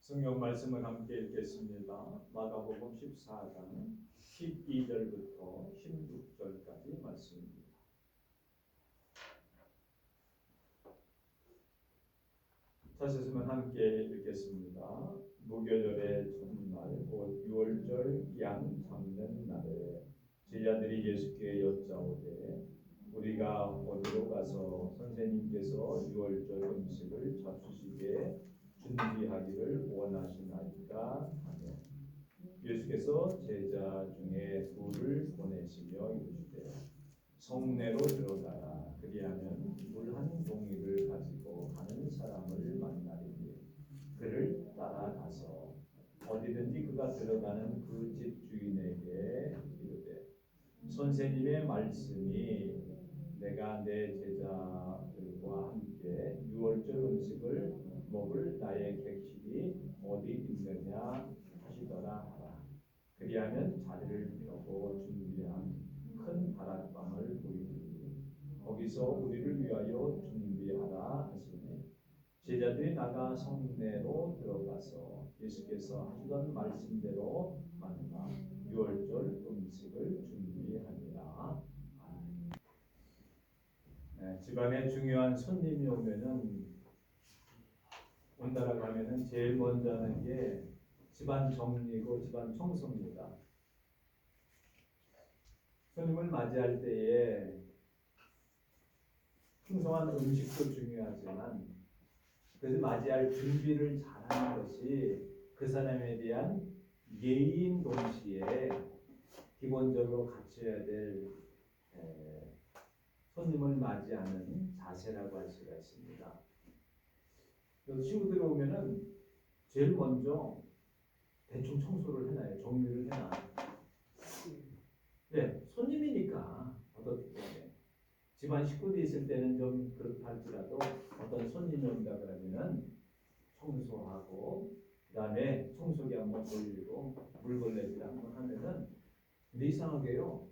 성경 말씀을 함께 읽겠습니다. 마가복음 14장 12절부터 16절까지 말씀입니다. 찾으시면 함께 읽겠습니다. 무교절의 첫날 곧 6월절 양 잡는 날에 제자들이 예수께 여짜오되 우리가 어디로 가서 선생님께서 6월절 음식을 잡수시게 준비하기를 원하시나이까 하며 예수께서 제자 중에 둘을 보내시며 이르시되 성내로 들어가라. 그리하면 물 한 동이를 가지고 가는 사람을 만나리니 그를 따라가서 어디든지 그가 들어가는 그 집 주인에게 이르되 선생님의 말씀이 내가 내 제자들과 함께 6월절 음식을 먹을 나의 객실이 어디 있느냐 하시더라 하라. 그리하면 자리를 펴고 준비한 큰 다락방을 보이니 거기서 우리를 위하여 준비하라 하시니 제자들이 나가 성내로 들어가서 예수께서 하시던 말씀대로 만나 6월절 음식을 준비하니라. 집안에 중요한 손님이 온다라고 하면은 제일 먼저 하는 게 집안 정리고 집안 청소입니다. 손님을 맞이할 때에 풍성한 음식도 중요하지만 그래서 맞이할 준비를 잘하는 것이 그 사람에 대한 예의인 동시에 기본적으로 갖춰야 될 손님을 맞이하는 자세라고 할 수가 있습니다. 친구들이 오면은 제일 먼저 대충 청소를 해놔요. 정리를 해놔요. 네, 손님이니까 어떻게 때문에 집안 식구들이 있을 때는 좀 그렇다 할지라도 어떤 손님이 온다 그러면은 청소하고 그다음에 청소기 한번 돌리고 물걸레질 한번 하면은 근데 이상하게요.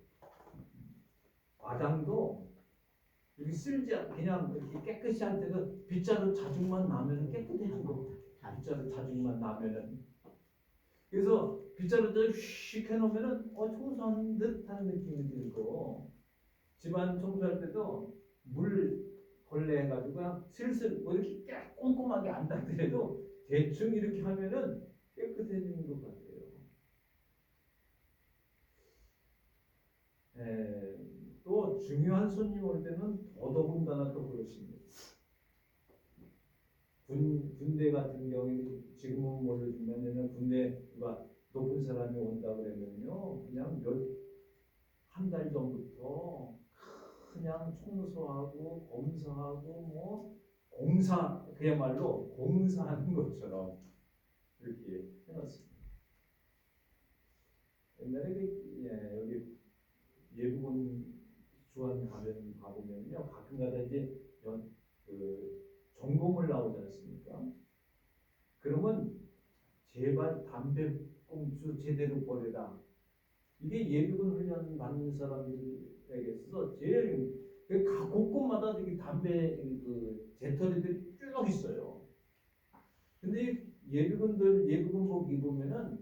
마당도 이렇게 쓸지 그냥 이렇게 깨끗이 할 때도 빗자루 자국만 나면은 깨끗해진 거. 빗자루 자국만 나면은 그래서 빗자루를 휙 해놓으면은 청소하는 듯한 느낌이 들고 집안 청소할 때도 물 걸레 해가지고 그냥 슬슬 뭐 이렇게 꼼꼼하게 안 닦더라도 대충 이렇게 하면은 깨끗해지는 것 같아요. 또 중요한 손님 올 때는 더더군다나 더 그렇습니다. 군대 같은 경우에 지금은 모르지만 군대 누가 높은 사람이 온다 그러면요 그냥 한 달 전부터 그냥 청소하고 검사하고 뭐 공사 그야말로 공사하는 것처럼 이렇게 해놨습니다. 옛날에 여기 예부군 주한 가보면요 가끔가다 이제 점검을 나오지 않습니까? 그러면 제발 담배꽁초 제대로 버려라. 이게 예비군 훈련 받는 사람들에게 있어서 제일 각 곳곳마다 이렇게 담배 재떨이들이 쭉 있어요. 근데 예비군복 입으면은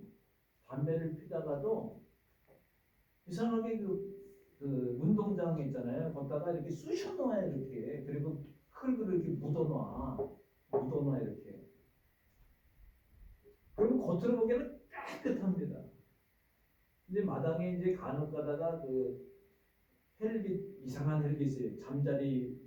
담배를 피다가도 이상하게 운동장 있잖아요. 거기다가 이렇게 쑤셔 놓아요 이렇게. 그리고 흙을 이렇게 묻어놔 이렇게. 그러면 겉으로 보기에는 깨끗합니다. 근데 마당에 이제 간혹 가다가 헬기 이상한 헬기스 잠자리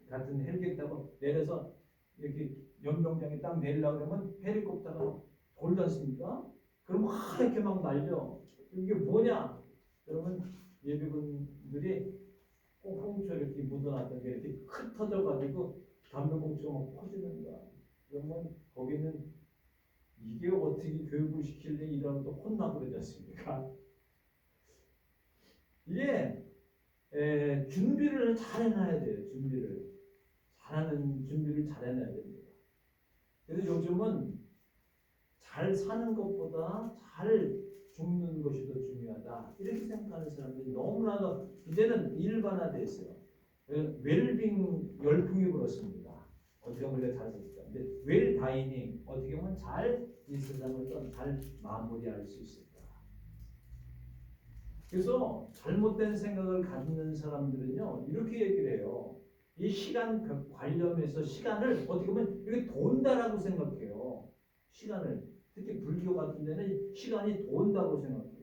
같은 헬기 타고 내려서 이렇게 연병장에 딱 내리려고 그러면 헬리콥터가 돌지 않습니까? 그러면 이렇게 막 날려. 이게 뭐냐? 그러면 예비군들이 꽁꽁초 이렇게 묻어놨던 게 이렇게 흩어져가지고 담배꽁초가 막 퍼지는 거야. 그러면 거기는 이게 어떻게 교육을 시킬래 이러면 또 혼나고 그러지 않습니까? 이게 준비를 잘 해놔야 돼요. 준비를 잘 해놔야 됩니다. 그래서 요즘은 잘 사는 것보다 잘 죽는 것이 더 중요하다 이렇게 생각하는 사람들이 너무나도 이제는 일반화되어 있어요. 웰빙 열풍이 불었습니다. 어떻게 보면 잘 썼다. 근데 웰 다이닝 어떻게 보면 잘 이 세상을 좀 잘 마무리할 수 있을까. 그래서 잘못된 생각을 갖는 사람들은요 이렇게 얘기를 해요. 이 시간 관념에서 시간을 어떻게 보면 이렇게 돈다라고 생각해요. 시간을 특히 불교 같은 데는 시간이 돈다고 생각해요.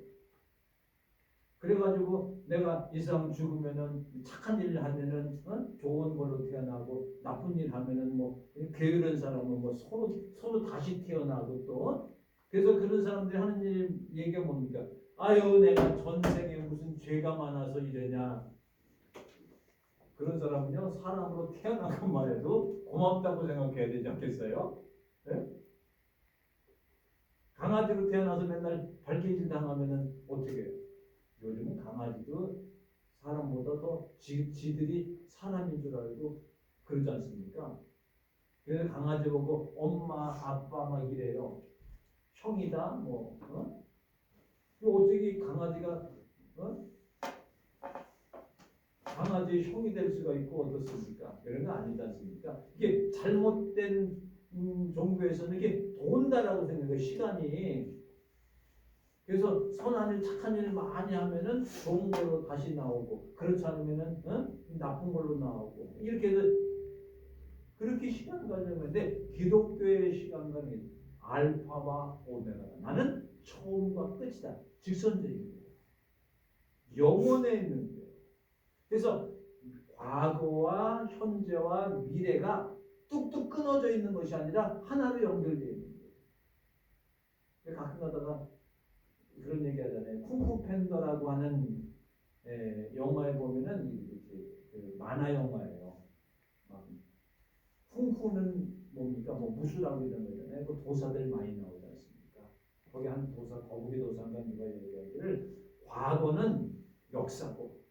그래가지고 내가 이 사람 죽으면은 착한 일을 하면은 좋은 걸로 태어나고 나쁜 일 하면은 뭐 게으른 사람은 뭐 서로 다시 태어나고 또 그래서 그런 사람들이 하는 일 얘기가 뭡니까? 아유 내가 전생에 무슨 죄가 많아서 이러냐. 그런 사람은요 사람으로 태어난 것만 해도 고맙다고 생각해야 되지 않겠어요? 네? 강아지로 태어나서 맨날 발길질 당하면은 어떻게 해요? 요즘은 강아지도 사람보다 더 지들이 사람인 줄 알고 그러지 않습니까? 그래서 강아지 보고 엄마, 아빠 막 이래요. 형이다, 뭐, 어떻게 강아지가, 강아지의 형이 될 수가 있고 어떻습니까? 그런 거 아니지 않습니까? 이게 잘못된 종교에서는 이게 돈다라고 생각해요. 시간이. 그래서 선한 일, 착한 일을 많이 하면은 좋은 걸로 다시 나오고 그렇지 않으면은 나쁜 걸로 나오고 이렇게 해서 그렇게 시간 관념인데 기독교의 시간 관념이 알파와 오메가다. 나는 처음과 끝이다. 직선적인 거예요. 영원에 있는 거예요. 그래서 과거와 현재와 미래가 뚝뚝 끊어져 있는 것이 아니라 하나로 연결되어 있는 거예요. 가끔 가다가 그런 얘기 하잖아요. 쿵푸 팬더라고 하는 영화에 보면은 그 만화 영화예요. 쿵푸는 뭡니까? 뭐 무술하고 이런 거잖아요. 그 도사들 많이 나오지 않습니까? 거기 한 도사, 거북이 도사인가 누가 얘기하기를 과거는 역사고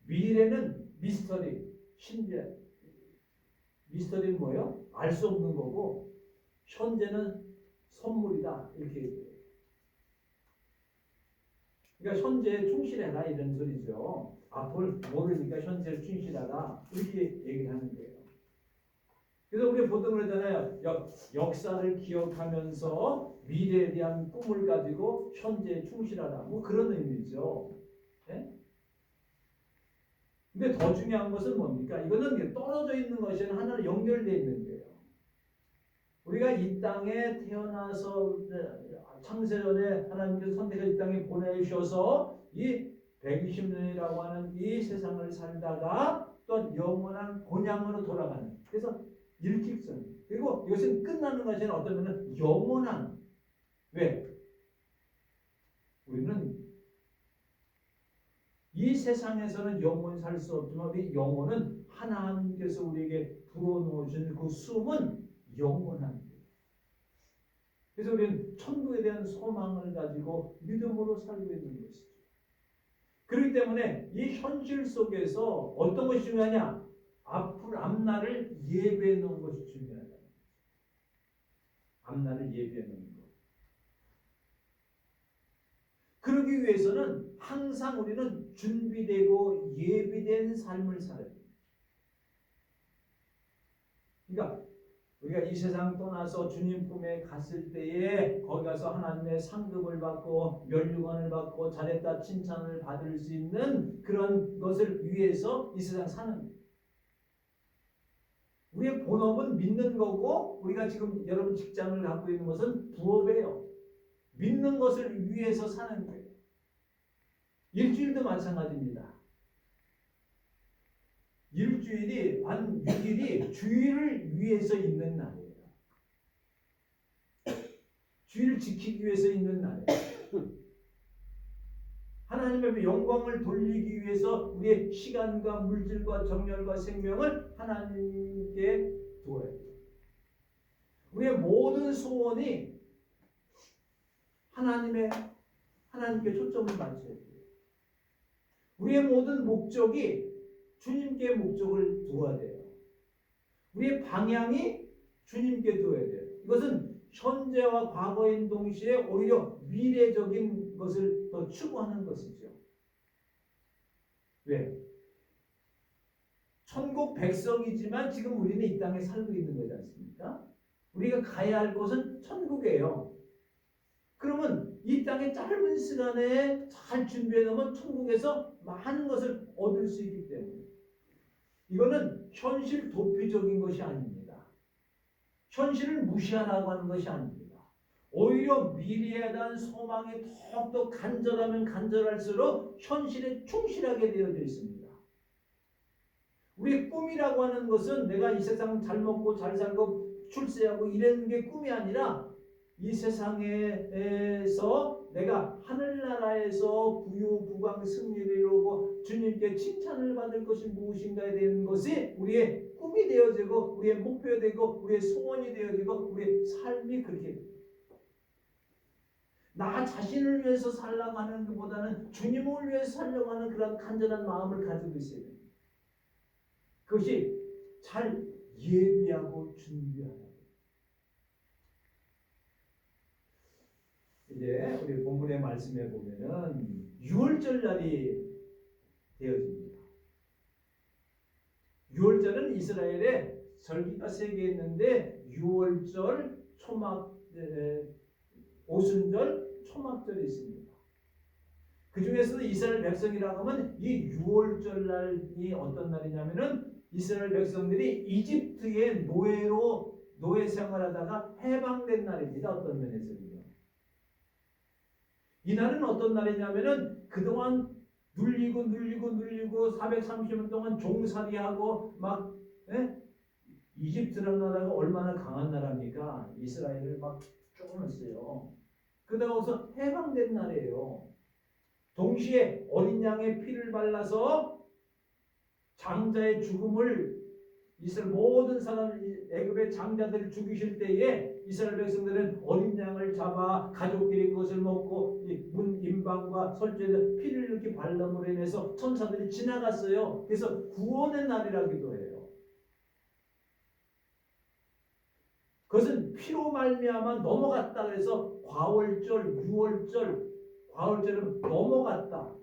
미래는 미스터리, 신비한 미스터리는 뭐예요? 알 수 없는 거고 현재는 선물이다 이렇게 얘기해요. 그러니까 현재에 충실해라 이런 소리죠. 앞을 모르니까 현재를 충실하라 이렇게 얘기를 하는 거예요. 그래서 우리 보통 그러잖아요. 역사를 기억하면서 미래에 대한 꿈을 가지고 현재에 충실하라. 뭐 그런 의미죠. 네? 근데 더 중요한 것은 뭡니까? 이거는 떨어져 있는 것이 아니라 하나로 연결되어 있는 거예요. 우리가 이 땅에 태어나서 창세전에 하나님께서 선택해서 이 땅에 보내주셔서 이 120년이라고 하는 이 세상을 살다가 또 영원한 본향으로 돌아가는 그래서 일직선 그리고 이것은 끝나는 것이 아니라 어떤 면은 영원한 왜? 우리는 이 세상에서는 영원히 살 수 없지만 우리 영혼은 하나님께서 우리에게 불어넣으신 그 숨은 영원한 거예요. 그래서 우리는 천국에 대한 소망을 가지고 믿음으로 살고 있는 것이죠. 그렇기 때문에 이 현실 속에서 어떤 것이 중요하냐? 앞날을 예배해 놓은 것이 중요하다. 앞날을 예배해 놓은 것. 그러기 위해서는 항상 우리는 준비되고 예비된 삶을 살아야 됩니다. 그러니까 우리가 이 세상 떠나서 주님 품에 갔을 때에 거기 가서 하나님의 상급을 받고 면류관을 받고 잘했다 칭찬을 받을 수 있는 그런 것을 위해서 이 세상 사는 거예요. 우리의 본업은 믿는 거고 우리가 지금 여러분 직장을 갖고 있는 것은 부업이에요. 믿는 것을 위해서 사는 거예요. 일주일도 마찬가지입니다. 일주일이 한 6일이 주일을 위해서 있는 날이에요. 주일을 지키기 위해서 있는 날이에요. 하나님의 영광을 돌리기 위해서 우리의 시간과 물질과 정열과 생명을 하나님께 두어야 돼요. 우리의 모든 소원이 하나님께 초점을 맞춰야 돼요. 우리의 모든 목적이 주님께 목적을 두어야 돼요. 우리의 방향이 주님께 두어야 돼요. 이것은 현재와 과거인 동시에 오히려 미래적인 것을 더 추구하는 것이죠. 왜? 천국 백성이지만 지금 우리는 이 땅에 살고 있는 거지 않습니까? 우리가 가야 할 곳은 천국이에요. 그러면 이 땅의 짧은 시간에 잘 준비해 놓으면 천국에서 많은 것을 얻을 수 있기 때문에 이거는 현실 도피적인 것이 아닙니다. 현실을 무시하라고 하는 것이 아닙니다. 오히려 미래에 대한 소망이 더욱더 간절하면 간절할수록 현실에 충실하게 되어져 있습니다. 우리의 꿈이라고 하는 것은 내가 이 세상 잘 먹고 잘 살고 출세하고 이런 게 꿈이 아니라 이 세상에서 내가 하늘나라에서 부유부강 승리를 이루고 주님께 칭찬을 받을 것이 무엇인가에 대한 것이 우리의 꿈이 되어지고 우리의 목표가 되고 우리의 소원이 되어지고 우리의 삶이 그렇게 됩니다. 나 자신을 위해서 살려고 하는 것보다는 주님을 위해서 살려고 하는 그런 간절한 마음을 가지고 있어야 됩니다. 그것이 잘 예비하고 준비하는. 이제 우리 본문의 말씀에 보면은 6월절 날이 되어집니다. 6월절은 이스라엘에 절기가 3개 있는데 6월절, 오순절, 초막절이 있습니다. 그 중에서도 이스라엘 백성이라고 하면 이 6월절 날이 어떤 날이냐면은 이스라엘 백성들이 이집트의 노예 생활하다가 해방된 날입니다. 어떤 면에서는요. 이 날은 어떤 날이냐면은 그동안 눌리고 430년 동안 종살이하고 막 이집트라는 나라가 얼마나 강한 나라입니까? 이스라엘을 막 쫓아냈어요. 그러고서 해방된 날이에요. 동시에 어린 양의 피를 발라서 장자의 죽음을 이스라엘 모든 사람 애굽의 장자들을 죽이실 때에 이스라엘 백성들은 어린 양을 잡아 가족끼리 그것을 먹고 문 임방과 설주에는 피를 이렇게 발람으로 인해서 천사들이 지나갔어요. 그래서 구원의 날이라기도 해요. 그것은 피로 말미암아 넘어갔다 그래서 과월절, 유월절, 과월절은 넘어갔다.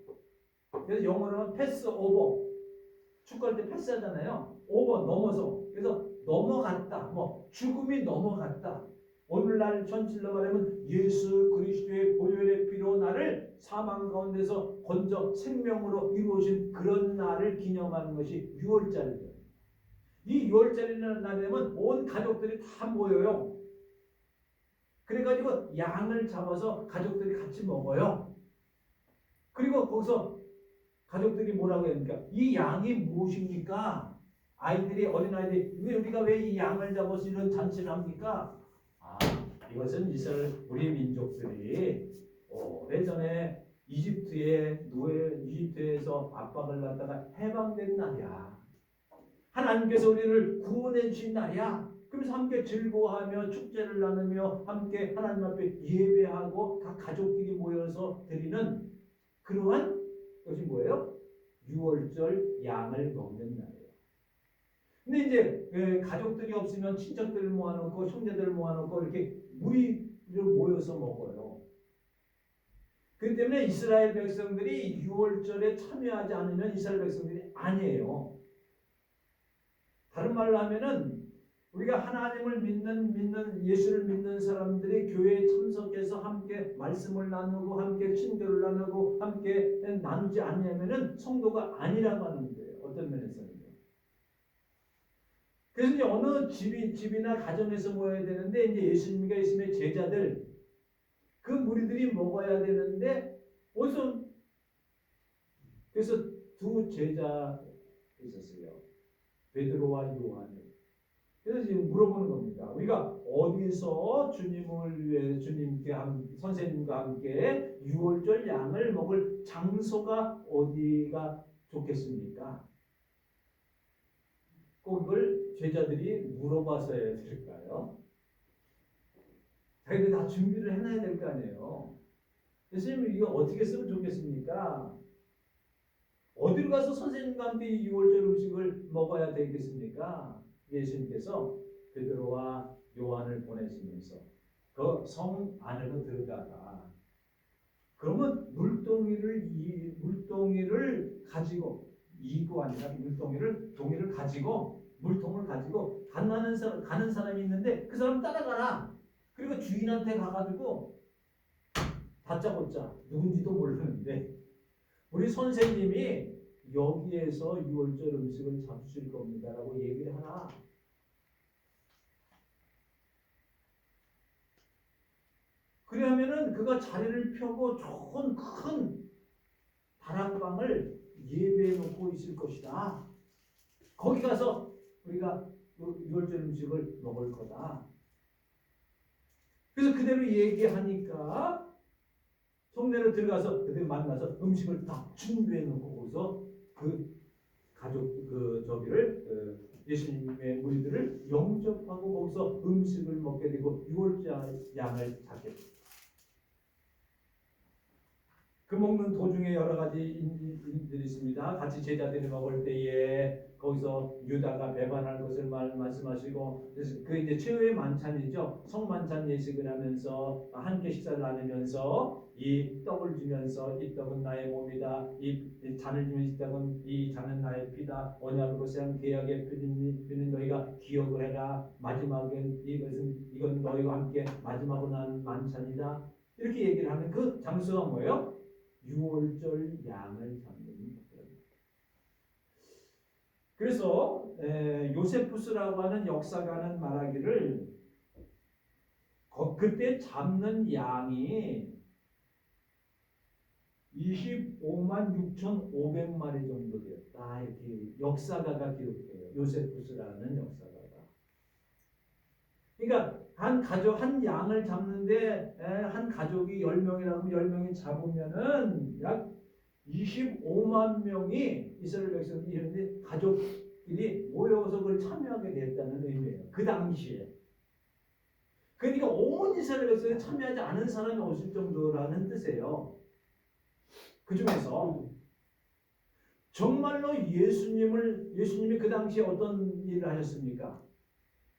그래서 영어로는 패스 오버. 축구할 때 패스하잖아요. 오버 넘어서. 그래서 넘어갔다. 뭐 죽음이 넘어갔다. 오늘날 현실로 말하면 예수 그리스도의 보혈의 피로 나를 사망 가운데서 건져 생명으로 이루어진 그런 날을 기념하는 것이 6월절이에요. 이 6월절이라는 날이 되면 온 가족들이 다 모여요. 그래가지고 양을 잡아서 가족들이 같이 먹어요. 그리고 거기서 가족들이 뭐라고 합니까? 이 양이 무엇입니까? 어린아이들이 우리가 왜 이 양을 잡아서 이런 잔치를 합니까? 이것은 우리 민족들이 오래전에 이집트에서 압박을 받다가 해방된 날이야. 하나님께서 우리를 구원해 주신 날이야. 그러면서 함께 즐거워하며 축제를 나누며 함께 하나님 앞에 예배하고 각 가족끼리 모여서 드리는 그러한 것이 뭐예요? 6월절 양을 먹는 날이에요. 근데 이제 가족들이 없으면 친척들을 모아놓고 형제들을 모아놓고 이렇게 무리를 모여서 먹어요. 그렇기 때문에 이스라엘 백성들이 6월절에 참여하지 않으면 이스라엘 백성들이 아니에요. 다른 말로 하면은 우리가 하나님을 믿는 예수를 믿는 사람들이 교회에 참석해서 함께 말씀을 나누고 함께 친교를 나누고 함께 나누지 않으면은 성도가 아니라고 하는 거예요. 어떤 면에서는요. 그래서 이제 어느 집이나 가정에서 모여야 되는데 이제 예수님과 예수님의 제자들 그 무리들이 먹어야 되는데 어디서 그래서 두 제자 있었어요. 베드로와 요한을. 그래서 지금 물어보는 겁니다. 우리가 어디서 주님을 위해 선생님과 함께 6월절 양을 먹을 장소가 어디가 좋겠습니까? 꼭 그걸 제자들이 물어봐서야 될까요? 자기들 다 준비를 해놔야 될 거 아니에요. 선생님 이거 어떻게 쓰면 좋겠습니까? 어디로 가서 선생님과 함께 이 6월절 음식을 먹어야 되겠습니까? 예수님께서 베드로와 요한을 보내시면서 그 성 안으로 들어가라. 그러면 물동이를 가지고 2구 아니라 동이를 가지고 물통을 가지고 가는 사람이 있는데 그 사람 따라가라. 그리고 주인한테 가가지고 다짜고짜 누군지도 모르는데 우리 선생님이 여기에서 6월절 음식을 잡수실 겁니다라고 얘기를 하나. 그러면은 그가 자리를 펴고 좋은 큰 다락방을 예배해 놓고 있을 것이다. 거기 가서 우리가 6월절 음식을 먹을 거다. 그래서 그대로 얘기하니까 성내로 들어가서 그들 만나서 음식을 다 준비해 놓고 거기서 그 가족 예수님의 무리들을 영접하고 거기서 음식을 먹게 되고 6월절 양을 잡게 됩니다. 그 먹는 도중에 여러 가지 일들이 있습니다. 같이 제자들이 먹을 때에 거기서 유다가 배반할 것을 말씀하시고 그 이제 최후의 만찬이죠. 성만찬 예식을 하면서 함께 식사를 나누면서 이 떡을 주면서 이 떡은 나의 몸이다. 이 잔을 주면 이 떡은 이 잔은 나의 피다. 언약으로 세운 계약의 피는 너희가 기억을 해라. 마지막엔 이건 너희와 함께 마지막으로 난 만찬이다. 이렇게 얘기를 하는 그 장소가 뭐예요? 6월절 양을 잡는 것들. 그래서 요세푸스라고 하는 역사가는 말하기를 그때 잡는 양이 25만 6,500마리 정도 되었다. 이렇게 역사가가 기록해요. 요세푸스라는 역사가가. 그러니까 한 양을 잡는데 한 가족이 10명이라면 10명이 잡으면은 약 25만 명이 이스라엘 백성들이 가족끼리 모여서 그걸 참여하게 됐다는 의미예요. 그 당시에. 그러니까 온 이스라엘 백성이 참여하지 않은 사람이 없을 정도라는 뜻이에요. 그 중에서 정말로 예수님이 그 당시에 어떤 일을 하셨습니까?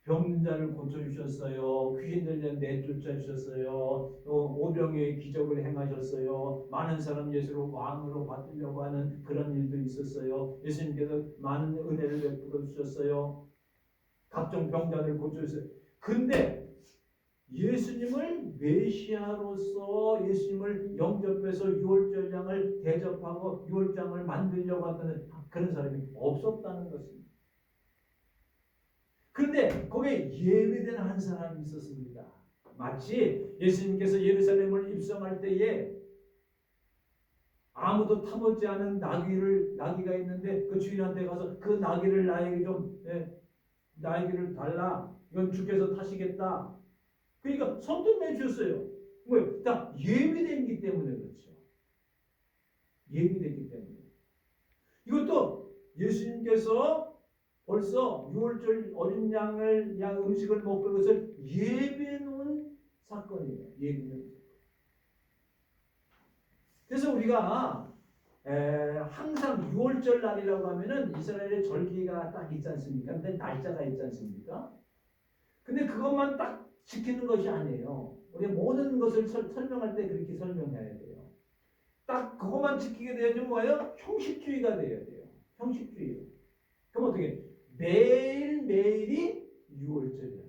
병든 자를 고쳐주셨어요. 귀신 들린 내쫓아 주셨어요. 오병의 기적을 행하셨어요. 많은 사람 예수를 왕으로 받으려고 하는 그런 일도 있었어요. 예수님께서 많은 은혜를 베풀어 주셨어요. 각종 병자를 고쳐주셨어요. 근데 예수님을 메시아로서 예수님을 영접해서 6월절 양을 대접하고 6월절 양을 만들려고 하는 그런 사람이 없었다는 것입니다. 그런데 거기에 예비된 한 사람이 있었습니다. 마치 예수님께서 예루살렘을 입성할 때에 아무도 타먹지 않은 나귀가 있는데 그 주인한테 가서 그 나귀를 나에게를 달라. 이건 주께서 타시겠다. 그러니까 선뜻 내주셨어요. 뭐예요? 다 예비된기 때문에 그렇죠. 예비됐기 때문에. 이것도 예수님께서 벌써 6월절 어린 양 음식을 먹을 것을 예비해 놓은 사건이에요. 예비해 놓은 사건. 그래서 우리가 항상 6월절 날이라고 하면은 이스라엘의 절기가 딱 있지 않습니까? 근데 날짜가 있지 않습니까? 근데 그것만 딱 지키는 것이 아니에요. 우리 모든 것을 설명할 때 그렇게 설명해야 돼요. 딱 그것만 지키게 되면 뭐예요? 형식주의가 돼야 돼요. 형식주의. 그럼 어떻게? 매일매일이 6월절이야.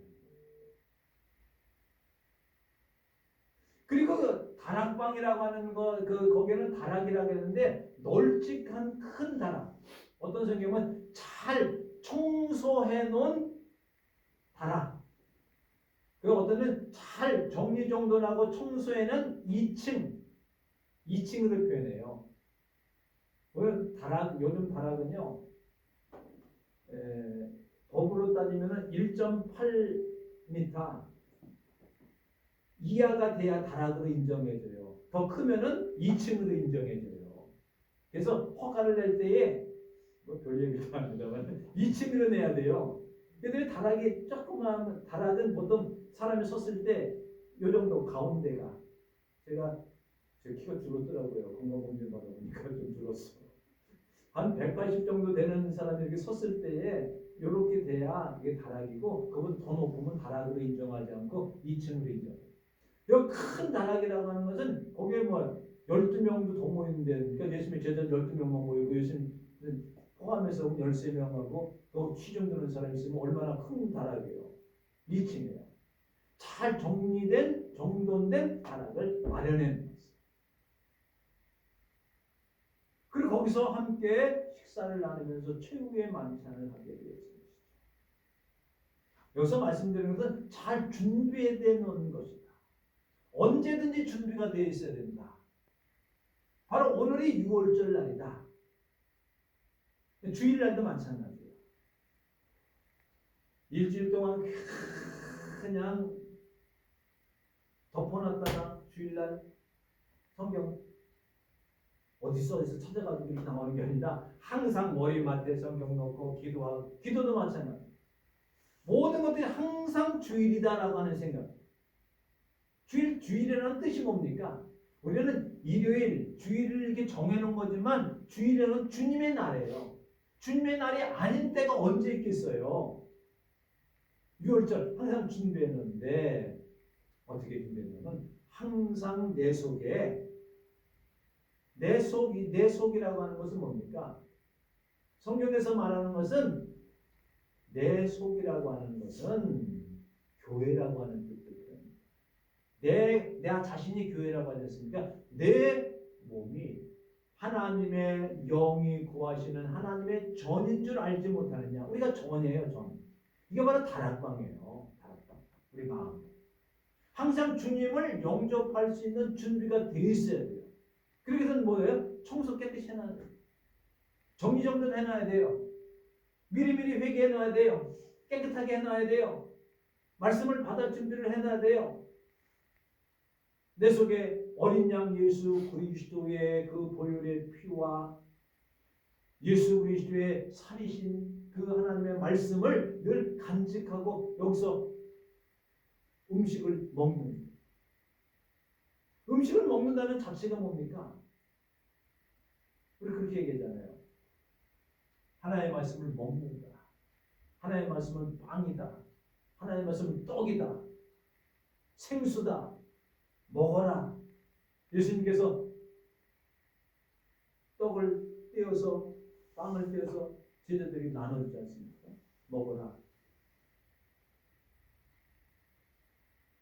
그리고 그 다락방이라고 하는 거기에는 다락이라고 했는데 널찍한 큰 다락. 어떤 성경은 잘 청소해 놓은 다락. 그리고 어떤은 잘 정리정돈하고 청소해는 2층으로 표현해요. 요즘 다락은요, 법으로 따지면 1.8m 이하가 돼야 다락으로 인정해줘요. 더 크면은 2층으로 인정해줘요. 그래서 허가를 낼 때에 별 얘기도 아닙니다만 2층으로 내야 돼요. 근데 다락이 조그만 다락은 보통 사람이 섰을 때 요 정도 가운데가 제 키가 줄었더라고요. 건강검진 받아보니까 좀 줄었어. 한 180 정도 되는 사람이 이렇게 섰을 때에 이렇게 돼야 이게 다락이고 그보다 더 높으면 다락으로 인정하지 않고 2층으로 인정해요. 이 큰 다락이라고 하는 것은 거기에 12명도 더 모이는데 그러니까 예수님의 제자 12명만 모이고 예수님 포함해서 13명하고 또 취중되는 사람이 있으면 얼마나 큰 다락이에요. 2층이에요. 잘 정리된 정돈된 다락을 마련해 놨어요. 그리고 거기서 함께 식사를 나누면서 최후의 만찬을 하게 되었습니다. 여기서 말씀드리는 것은 잘 준비되어 놓은 것이다. 언제든지 준비가 되어 있어야 된다. 바로 오늘이 6월절 날이다. 주일날도 마찬가지예요. 일주일 동안 그냥 덮어놨다가 주일날 성경 어디서 찾아가지고 이렇게 나오는 게 아니라 항상 머리맡에 성경 놓고 기도하고, 기도도 마찬가지. 모든 것들이 항상 주일이다라고 하는 생각. 주일이라는 뜻이 뭡니까? 우리는 일요일, 주일을 이렇게 정해놓은 거지만 주일에는 주님의 날이에요. 주님의 날이 아닌 때가 언제 있겠어요? 6월절 항상 준비했는데 어떻게 준비했냐면 항상 내 속에 내 속이라고 하는 것은 뭡니까? 성경에서 말하는 것은 내 속이라고 하는 것은 교회라고 하는 뜻이거든요. 내가 자신이 교회라고 하지 않습니까? 내 몸이 하나님의 영이 구하시는 하나님의 전인 줄 알지 못하느냐. 우리가 전이에요, 전. 이게 바로 다락방이에요. 다락방. 우리 마음. 항상 주님을 영접할 수 있는 준비가 되어 있어야 돼요. 그렇게 해서 뭐예요? 청소 깨끗이 해놔야 돼요. 정리정돈 해놔야 돼요. 미리미리 회개해 놔야 돼요. 깨끗하게 해놔야 돼요. 말씀을 받을 준비를 해놔야 돼요. 내 속에 어린 양 예수 그리스도의 그 보혈의 피와 예수 그리스도의 살이신 그 하나님의 말씀을 늘 간직하고 여기서 음식을 먹는. 음식을 먹는다는 자체가 뭡니까? 우리 그렇게 얘기하잖아요. 하나님의 말씀을 먹는다. 하나님의 말씀은 빵이다. 하나님의 말씀은 떡이다. 생수다. 먹어라. 예수님께서 떡을 떼어서 빵을 떼어서 제자들에게 나눠주지 않습니까? 먹어라.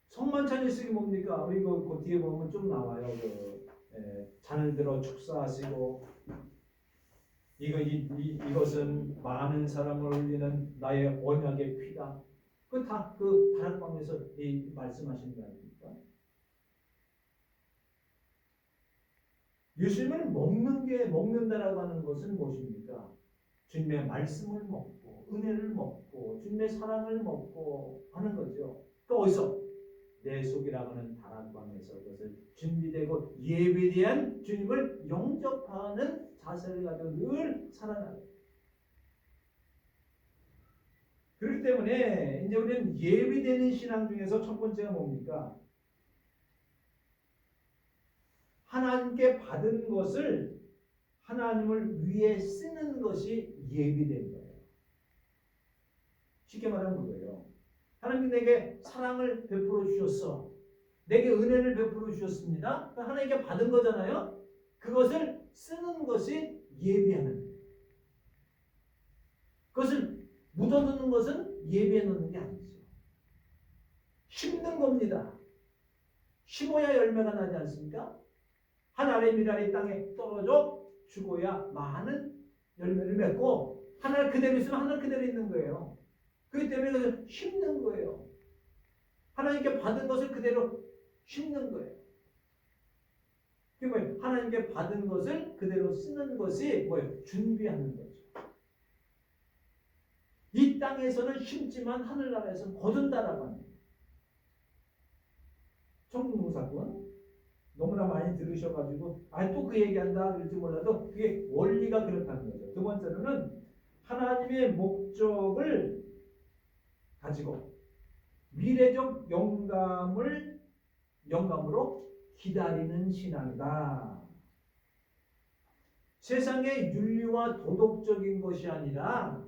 성만찬 일식이 뭡니까? 우리 그 뒤에 보면 좀 나와요. 잔을 들어 축사하시고 이것은 많은 사람을 올리는 나의 언약의 피다. 그 다 그 다락방에서 말씀하시는 거 아닙니까? 예수님을 먹는다라고 하는 것은 무엇입니까? 주님의 말씀을 먹고 은혜를 먹고 주님의 사랑을 먹고 하는 거죠. 또 어디서? 내 속이라고 하는 다락방에서 그것을 준비되고 예배대한 주님을 영접하는 자세를 가지고 늘 살아나요. 그렇기 때문에 이제 우리는 예배되는 신앙 중에서 첫 번째가 뭡니까? 하나님께 받은 것을 하나님을 위해 쓰는 것이 예비된 거예요. 쉽게 말하면 그거예요. 하나님 내게 사랑을 베풀어 주셨어. 내게 은혜를 베풀어 주셨습니다. 하나님께 받은 거잖아요. 그것을 쓰는 것이 예비하는 거예요. 그것을 묻어두는 것은 예비해 놓는 게 아니죠. 심는 겁니다. 심어야 열매가 나지 않습니까? 한 알의 밀알이 땅에 떨어져 죽어야 많은 열매를 맺고 하나를 그대로 있으면 하나를 그대로 있는 거예요. 그렇기 때문에 그것을 심는 거예요. 하나님께 받은 것을 그대로 심는 거예요. 그게 뭐예요? 하나님께 받은 것을 그대로 쓰는 것이 뭐예요? 준비하는 거죠. 이 땅에서는 심지만 하늘나라에서는 거둔다라고 합니다. 천국농사꾼 너무나 많이 들으셔가지고 또 그 얘기한다 그럴지 몰라도 그게 원리가 그렇다는 거죠. 두 번째로는 하나님의 목적을 가지고 미래적 영감으로 기다리는 신앙이다. 세상의 윤리와 도덕적인 것이 아니라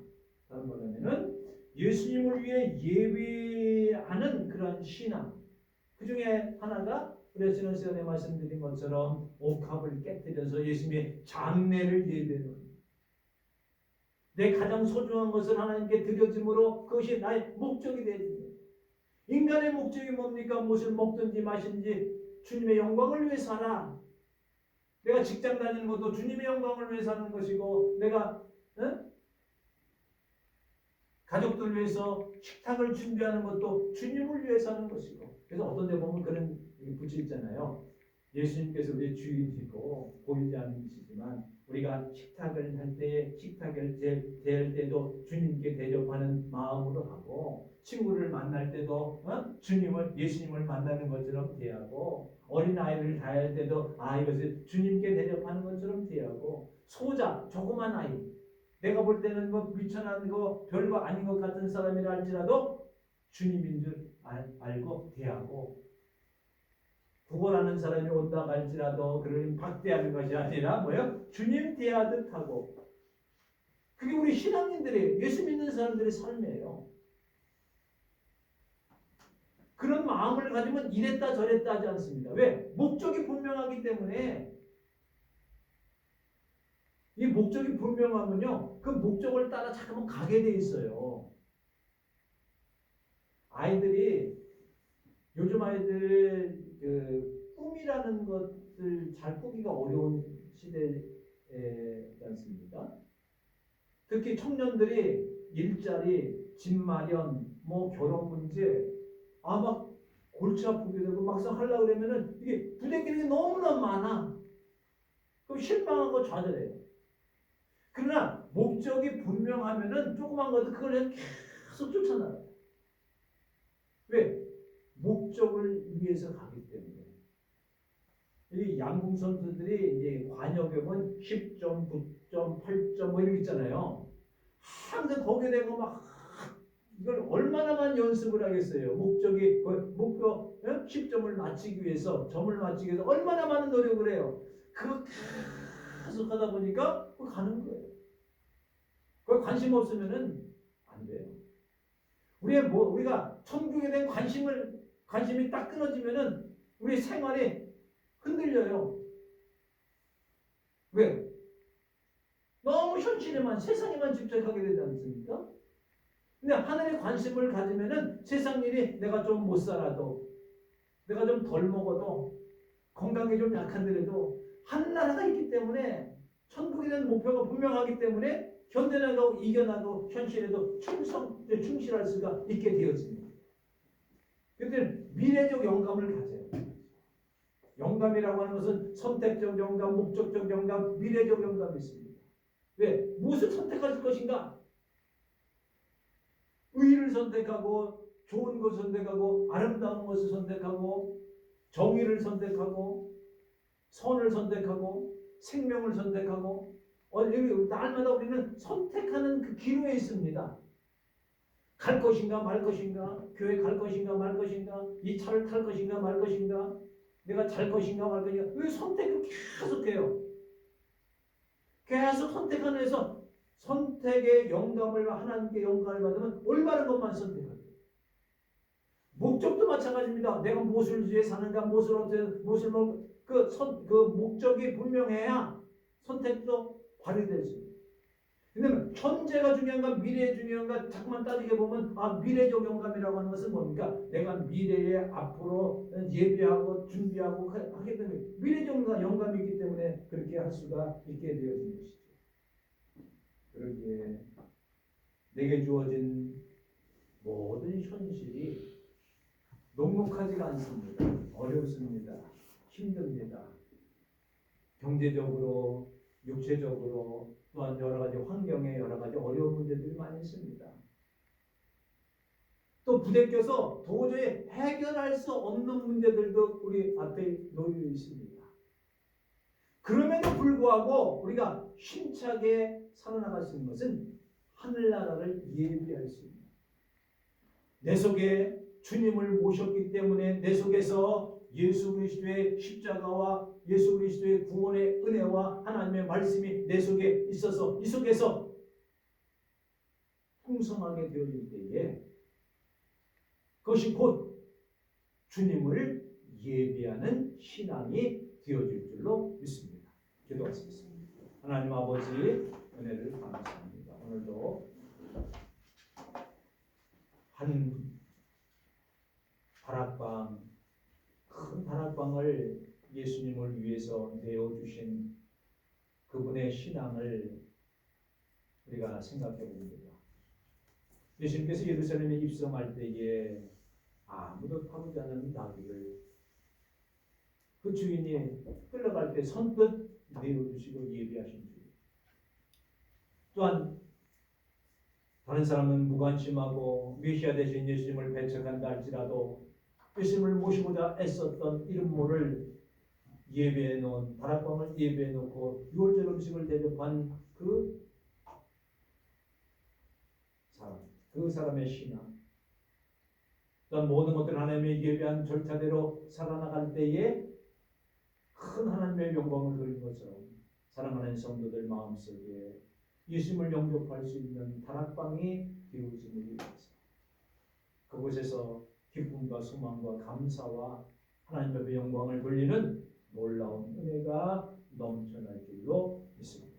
다른 말하면은 예수님을 위해 예배하는 그런 신앙. 그 중에 하나가 우리가 지난 시간에 말씀드린 것처럼 옥합을 깨뜨려서 예수님의 장례를 예배하는 내 가장 소중한 것을 하나님께 드려짐으로 그것이 나의 목적이 되어집니다. 인간의 목적이 뭡니까? 무엇을 먹든지 마시든지 주님의 영광을 위해 살아. 내가 직장 다니는 것도 주님의 영광을 위해 사는 것이고, 내가 가족들 위해서 식탁을 준비하는 것도 주님을 위해 사는 것이고. 그래서 어떤 데 보면 그런 붙여 있잖아요. 예수님께서 우리의 주인이시고 보이지 않으시지만 우리가 식탁을 할 때에 식탁을 대할 때도 주님께 대접하는 마음으로 하고, 친구를 만날 때도 주님을, 예수님을 만나는 것처럼 대하고, 어린아이를 대할 때도 이것을 주님께 대접하는 것처럼 대하고, 소자, 조그만 아이, 내가 볼 때는 뭐 미천한 거 별거 아닌 것 같은 사람이라 할지라도 주님인 줄 알고 대하고, 구걸하는 사람이 온다 할지라도 그를 박대하는 것이 아니라 뭐요? 주님 대하듯 하고. 그게 우리 신앙인들의, 예수 믿는 사람들의 삶이에요. 그런 마음을 가지면 이랬다 저랬다 하지 않습니다. 왜? 목적이 분명하기 때문에. 이 목적이 분명하면요, 그 목적을 따라 잠깐만 가게 돼 있어요. 아이들이, 요즘 아이들 그 꿈이라는 것을 잘 꾸기가 어려운 시대지 않습니까? 특히 청년들이 일자리, 집 마련, 뭐 결혼 문제, 막 골치 아프게 되고 막상 하려고 그러면은 이게 부대끼는 게 너무나 많아. 그럼 실망하고 좌절해요. 그러나 목적이 분명하면은 조그만 것도 그걸 계속 쫓아나가요. 왜? 목적을 위해서 가기 때문에. 이 양궁 선수들이 이제 관역에는 10점, 9점, 8점 뭐 이렇게 있잖아요. 항상 거기에 대고 막 이걸 얼마나 많이 연습을 하겠어요. 목적이 목표 10점을 맞추기 위해서, 점을 맞추기 위해서 얼마나 많은 노력을 해요. 그거 계속 하다 보니까 가는 거예요. 그 관심 없으면은 안 돼요. 우리가 천국에 대한 관심이 딱 끊어지면은 우리 생활이 흔들려요. 왜? 너무 현실에만, 세상에만 집착하게 되지 않습니까? 근데 하늘의 관심을 가지면은 세상 일이 내가 좀 못 살아도, 내가 좀 덜 먹어도, 건강이 좀 약한데도 하늘나라가 있기 때문에, 천국에 대한 목표가 분명하기 때문에 견뎌나가고 이겨나가고 현실에도 충실할 수가 있게 되어집니다. 그런데 미래적 영감을 가져요. 영감이라고 하는 것은 선택적 영감, 목적적 영감, 미래적 영감이 있습니다. 왜? 무엇을 선택하실 것인가? 의를 선택하고, 좋은 것을 선택하고, 아름다운 것을 선택하고, 정의를 선택하고, 선을 선택하고, 생명을 선택하고, 날마다 우리는 선택하는 그 기로에 있습니다. 갈 것인가 말 것인가, 교회 갈 것인가 말 것인가, 이 차를 탈 것인가 말 것인가, 내가 잘 것인가 말 것인가, 왜 선택을 계속해요. 계속 선택하는 데서 선택의 영감을, 하나님께 영감을 받으면 올바른 것만 선택해요. 목적도 마찬가지입니다. 내가 무엇을 위해 사는가, 무엇을 그 목적이 분명해야 선택도 발휘될 수 있습니다. 왜냐면 현재가 중요한가 미래가 중요한가 자꾸만 따지게 보면 미래적 영감이라고 하는 것은 뭡니까? 내가 미래에 앞으로 예배하고 준비하고 하게 되면 미래적 영감이 있기 때문에 그렇게 할 수가 있게 되어진 것이죠. 그렇게 내게 주어진 모든 현실이 녹록하지가 않습니다. 어렵습니다. 힘듭니다. 경제적으로, 육체적으로, 또한 여러 가지 환경에 여러 가지 어려운 문제들이 많이 있습니다. 또 부대껴서 도저히 해결할 수 없는 문제들도 우리 앞에 놓여 있습니다. 그럼에도 불구하고 우리가 힘차게 살아나갈 수 있는 것은 하늘나라를 예비할 수 있는, 내 속에 주님을 모셨기 때문에 내 속에서 예수 그리스도의 십자가와 예수 그리스도의 구원의 은혜와 하나님의 말씀이 내 속에 있어서 이 속에서 풍성하게 되어질 때에 그것이 곧 주님을 예비하는 신앙이 되어질 줄로 믿습니다. 기도하시겠습니다. 하나님 아버지 은혜를 감사합니다. 오늘도 한 다락방, 큰 다락방을 예수님을 위해서 내어주신 그분의 신앙을 우리가 생각해 봅니다. 예수님께서 예루살렘에 입성할 때에 아무도 타보지 않은 나귀를 그 주인이 끌려갈 때 선뜻 내어주시고 예비하신 주. 또한 다른 사람은 무관심하고 메시아 되신 예수님을 배척한다 할지라도 예수님을 모시고자 애썼던 이름 모를 예배해 놓은 다락방을 예배해 놓고 유월절 음식을 대접한 그 사람, 그 사람의 신앙, 또한 모든 것들 하나님의 예배한 절차대로 살아나갈 때에 큰 하나님의 영광을 누린 것처럼 사랑하는 성도들 마음속에 예수님을 영접할 수 있는 다락방이 되어짐을 위해서 그곳에서 기쁨과 소망과 감사와 하나님 앞에 영광을 돌리는 놀라운 은혜가 넘쳐날 줄로 믿습니다.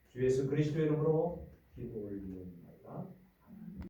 주 예수 그리스도의 이름으로 기도 올리옵나이다.